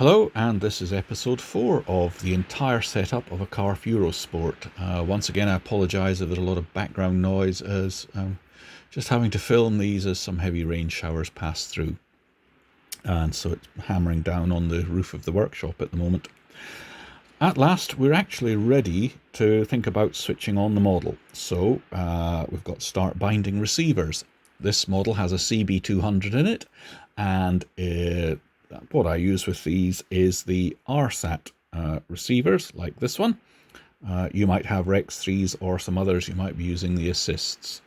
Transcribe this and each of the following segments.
Hello, and this is episode 4 of the entire setup of a CARF Eurosport. Once again, I apologise if there's a lot of background noise, as I'm just having to film these as some heavy rain showers pass through. And so it's hammering down on the roof of the workshop at the moment. At last, we're actually ready to think about switching on the model. So we've got to start binding receivers. This model has a CB200 in it, and what I use with these is the R-SAT receivers, like this one. You might have Rex 3s or some others. You might be using the assists.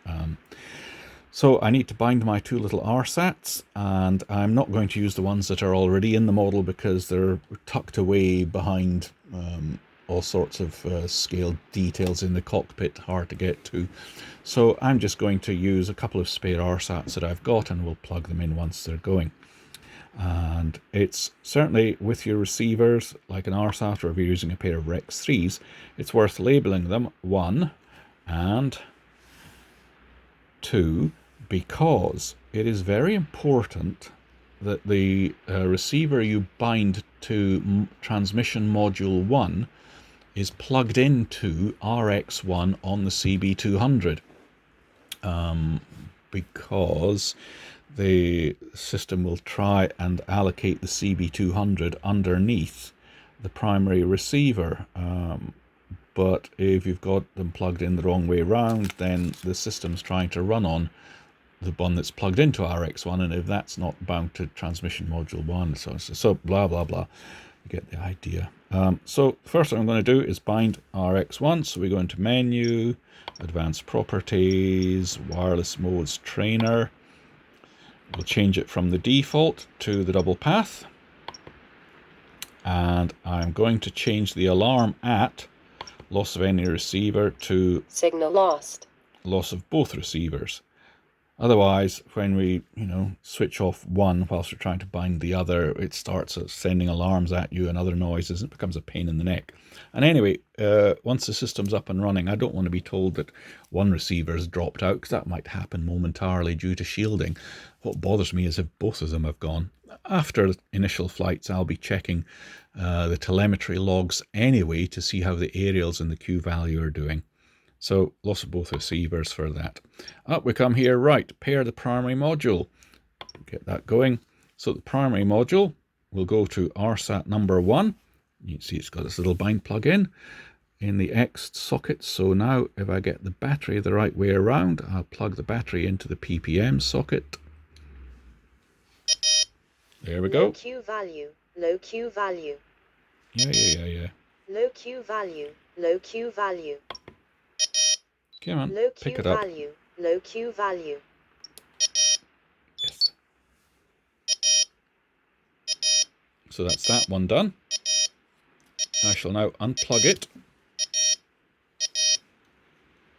So I need to bind my two little R-SATs, and I'm not going to use the ones that are already in the model because they're tucked away behind all sorts of scaled details in the cockpit, hard to get to. So I'm just going to use a couple of spare R-SATs that I've got, and we'll plug them in once they're going. And it's certainly with your receivers, like an R-SAT, or if you're using a pair of Rex 3s, it's worth labeling them 1 and 2, because it is very important that the receiver you bind to transmission module 1 is plugged into RX1 on the CB200, because the system will try and allocate the CB200 underneath the primary receiver. But if you've got them plugged in the wrong way around, then the system's trying to run on the one that's plugged into RX1, and if that's not bound to transmission module 1, so blah blah blah, you get the idea. So the first thing I'm going to do is bind RX1. So we go into Menu, Advanced Properties, Wireless Modes, Trainer. We'll change it from the default to the double path, and I'm going to change the alarm at loss of any receiver to signal lost, loss of both receivers. Otherwise, when we switch off one whilst we're trying to bind the other, it starts sending alarms at you and other noises, and it becomes a pain in the neck. And anyway, once the system's up and running, I don't want to be told that one receiver's dropped out, because that might happen momentarily due to shielding. What bothers me is if both of them have gone. After initial flights, I'll be checking the telemetry logs anyway to see how the aerials and the Q value are doing. So loss of both receivers for that. Up we come here, right, pair the primary module. Get that going. So the primary module will go to R-SAT number 1. You can see it's got this little bind plug in the X socket. So now if I get the battery the right way around, I'll plug the battery into the PPM socket. There we go. Low Q value, low Q value. Yeah. Low Q value, low Q value. Come on, low pick Q it up. value, low Q value. Yes. So that's that one done. I shall now unplug it.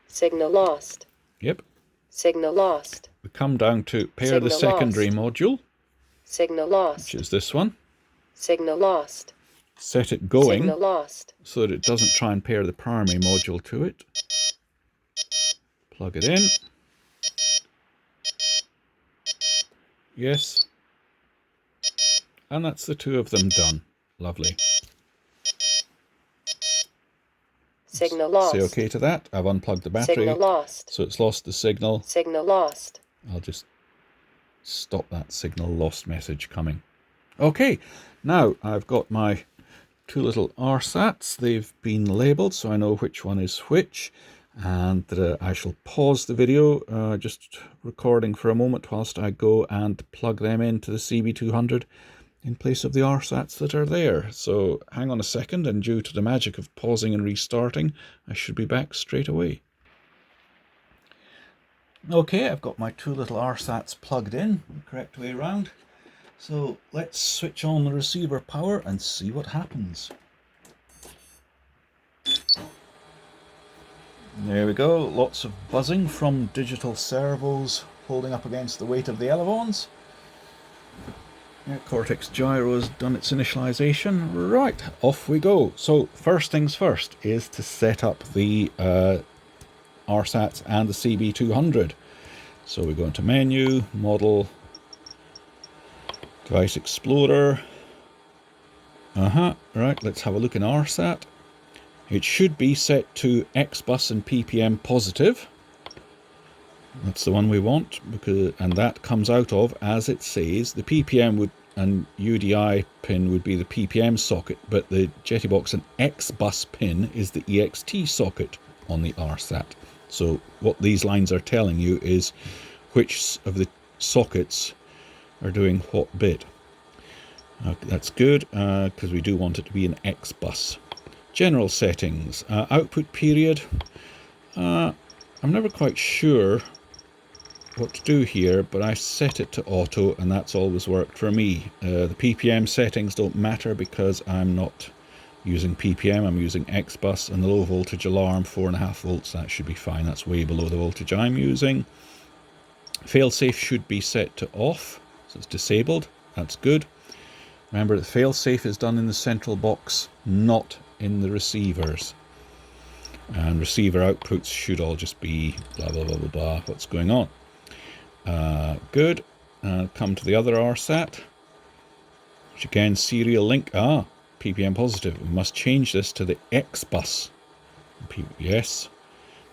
Signal lost. Yep. Signal lost. We come down to pair Signal the secondary module. Signal lost. Which is this one. Signal lost. Set it going. Signal lost. So that it doesn't try and pair the primary module to it. Plug it in. Yes. And that's the two of them done. Lovely. Signal lost. Say okay to that. I've unplugged the battery. Signal lost. So it's lost the signal. Signal lost. I'll just stop that signal lost message coming. Okay, now I've got my two little R-SATs. They've been labelled so I know which one is which. And I shall pause the video, just recording for a moment whilst I go and plug them into the CB200 in place of the R-SATs that are there. So hang on a second, and due to the magic of pausing and restarting, I should be back straight away. Okay, I've got my two little R-SATs plugged in the correct way around. So let's switch on the receiver power and see what happens. There we go, lots of buzzing from digital servos holding up against the weight of the elevons. Yeah, Cortex Gyro has done its initialization. Right, off we go. So first things first is to set up the R-SATs and the CB200. So we go into Menu, Model, Device Explorer, Right, let's have a look in R-SAT. It should be set to X bus and PPM positive. That's the one we want, and that comes out of, as it says, the PPM would and UDI pin would be the PPM socket, but the Jeti box and X bus pin is the EXT socket on the R-SAT. So what these lines are telling you is which of the sockets are doing what bit. That's good, because we do want it to be an X bus. General settings, output period. I'm never quite sure what to do here, but I set it to auto, and that's always worked for me. The PPM settings don't matter because I'm not using PPM, I'm using X bus, and the low voltage alarm 4.5 volts, that should be fine. That's way below the voltage I'm using. Failsafe should be set to off, so it's disabled. That's good. Remember that failsafe is done in the central box, not in the receivers. And receiver outputs should all just be blah blah blah blah blah. What's going on? Good. Come to the other R-SAT, which again, serial link. PPM positive. We must change this to the X bus. Yes.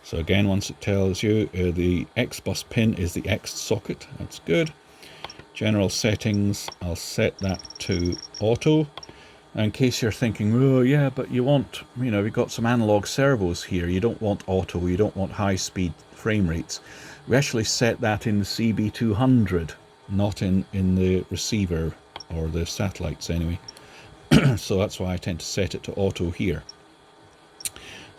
So again, once it tells you the X bus pin is the X socket, that's good. General settings, I'll set that to auto. In case you're thinking, oh yeah, but you want, you've got some analog servos here, you don't want auto, you don't want high speed frame rates. We actually set that in the CB200, not in the receiver or the satellites anyway. So that's why I tend to set it to auto here.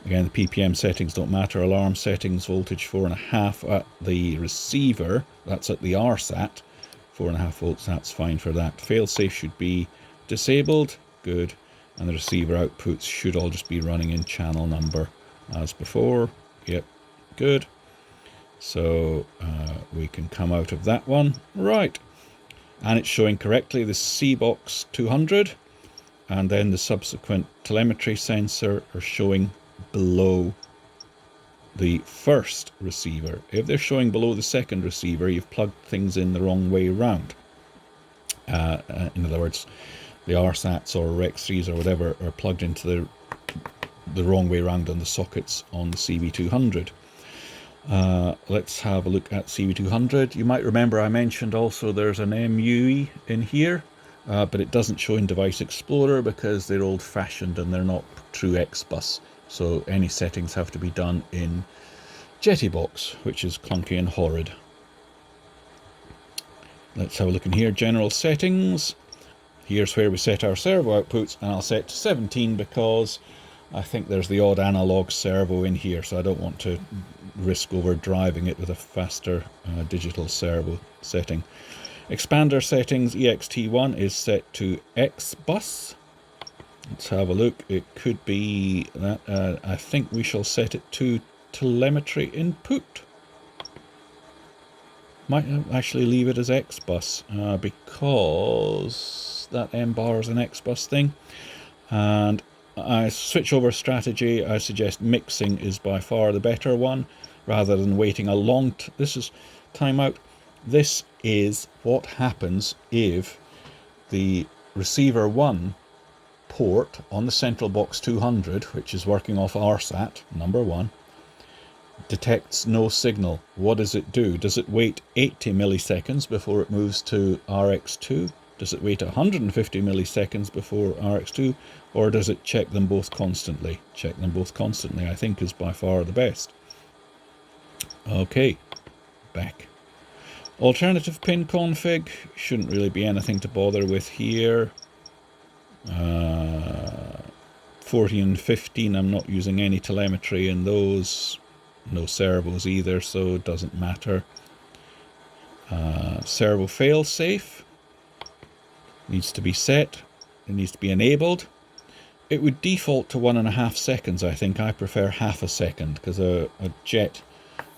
Again, the PPM settings don't matter. Alarm settings, voltage 4.5 at the receiver, that's at the R-SAT. 4.5 volts, that's fine for that. Failsafe should be disabled, good. And the receiver outputs should all just be running in channel number as before. Yep, good. So we can come out of that one. Right. And it's showing correctly the C-Box 200. And then the subsequent telemetry sensor are showing below the first receiver. If they're showing below the second receiver, you've plugged things in the wrong way round. In other words, the R-SATs or Rex3s or whatever are plugged into the wrong way round on the sockets on the CB200. Let's have a look at CB200. You might remember I mentioned also there's an MUE in here, but it doesn't show in Device Explorer because they're old-fashioned and they're not true X-Bus. So any settings have to be done in Jeti box, which is clunky and horrid. Let's have a look in here. General settings. Here's where we set our servo outputs, and I'll set to 17 because I think there's the odd analog servo in here, so I don't want to risk overdriving it with a faster digital servo setting. Expander settings, EXT1 is set to X bus. Let's have a look. It could be that I think we shall set it to telemetry input. Might actually leave it as X bus because that M bar is an X bus thing. And I switch over strategy. I suggest mixing is by far the better one rather than waiting a long this is timeout. This is what happens if the receiver 1 port on the central box 200, which is working off R-SAT number 1, detects no signal. What does it do? Does it wait 80 milliseconds before it moves to RX2? Does it wait 150 milliseconds before RX2? Or does it check them both constantly? Check them both constantly, I think, is by far the best. Okay, back. Alternative pin config, shouldn't really be anything to bother with here. 14 and 15, I'm not using any telemetry in those. No servos either, so it doesn't matter. Servo failsafe needs to be set. It needs to be enabled. It would default to 1.5 seconds, I think. I prefer half a second because a jet,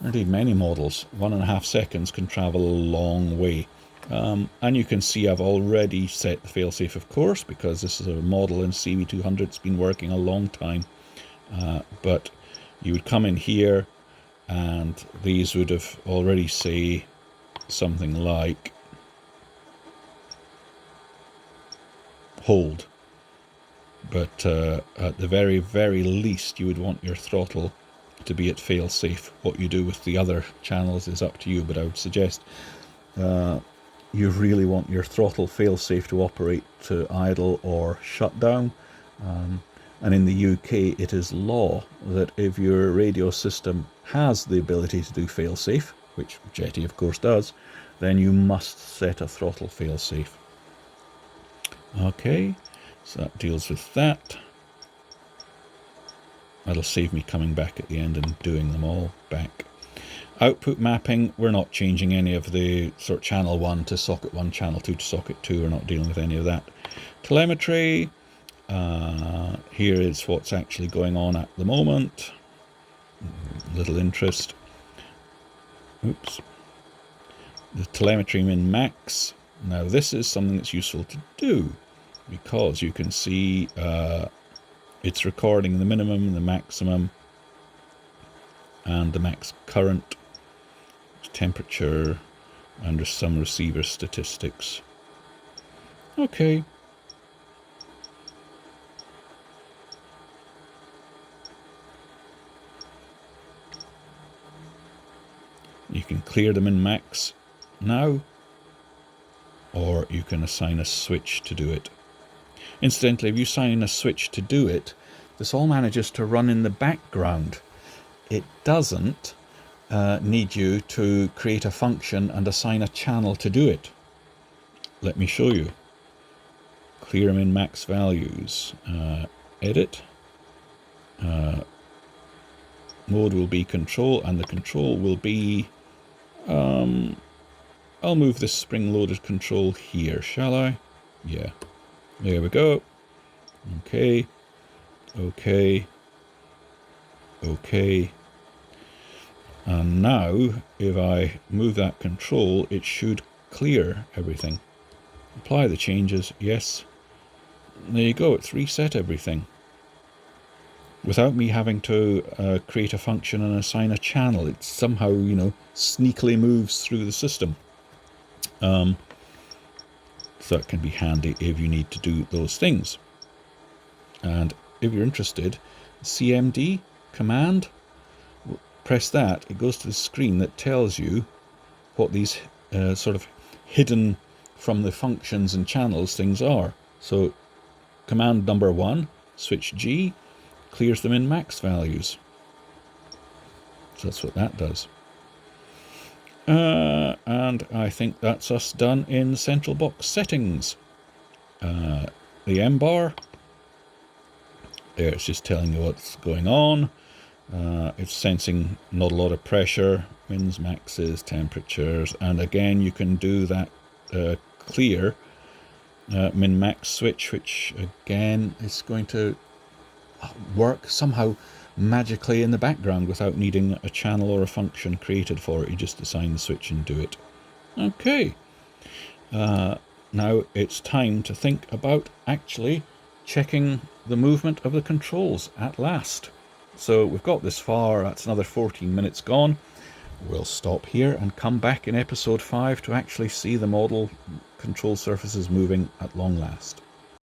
indeed many models, 1.5 seconds can travel a long way. And you can see I've already set the failsafe, of course, because this is a model in CB200. It's been working a long time. But you would come in here and these would have already say something like hold. But at the very, very least, you would want your throttle to be at fail-safe. What you do with the other channels is up to you, but I would suggest you really want your throttle fail-safe to operate to idle or shut down. And in the UK, it is law that if your radio system has the ability to do fail-safe, which Jeti of course does, then you must set a throttle fail-safe. Okay, so that deals with that. That'll save me coming back at the end and doing them all back. Output mapping, we're not changing any of the sort of channel 1 to socket 1, channel 2 to socket 2. We're not dealing with any of that. Telemetry, here is what's actually going on at the moment. Little interest. Oops. The telemetry min max. Now this is something that's useful to do because you can see it's recording the minimum, the maximum, and the max current, temperature, and some receiver statistics. Okay. You can clear the min-max now, or you can assign a switch to do it. Incidentally, if you assign a switch to do it, this all manages to run in the background. It doesn't need you to create a function and assign a channel to do it. Let me show you. Clear min-max values. Edit. Mode will be control, and the control will be... I'll move this spring-loaded control here, shall I? Yeah. There we go. Okay. Okay. Okay. And now, if I move that control, it should clear everything. Apply the changes, yes. There you go, it's reset everything. Without me having to create a function and assign a channel. It somehow, you know, sneakily moves through the system. So that can be handy if you need to do those things. And if you're interested, CMD command, press that, it goes to the screen that tells you what these sort of hidden from the functions and channels things are. So command number 1, switch G, clears them in max values. So that's what that does. And I think that's us done in central box settings. The M bar, there it's just telling you what's going on. It's sensing not a lot of pressure, mins, maxes, temperatures, and again you can do that clear min-max switch, which again is going to work somehow magically in the background without needing a channel or a function created for it. You just assign the switch and do it. Okay, now it's time to think about actually checking the movement of the controls at last. So we've got this far, that's another 14 minutes gone. We'll stop here and come back in episode 5 to actually see the model control surfaces moving at long last.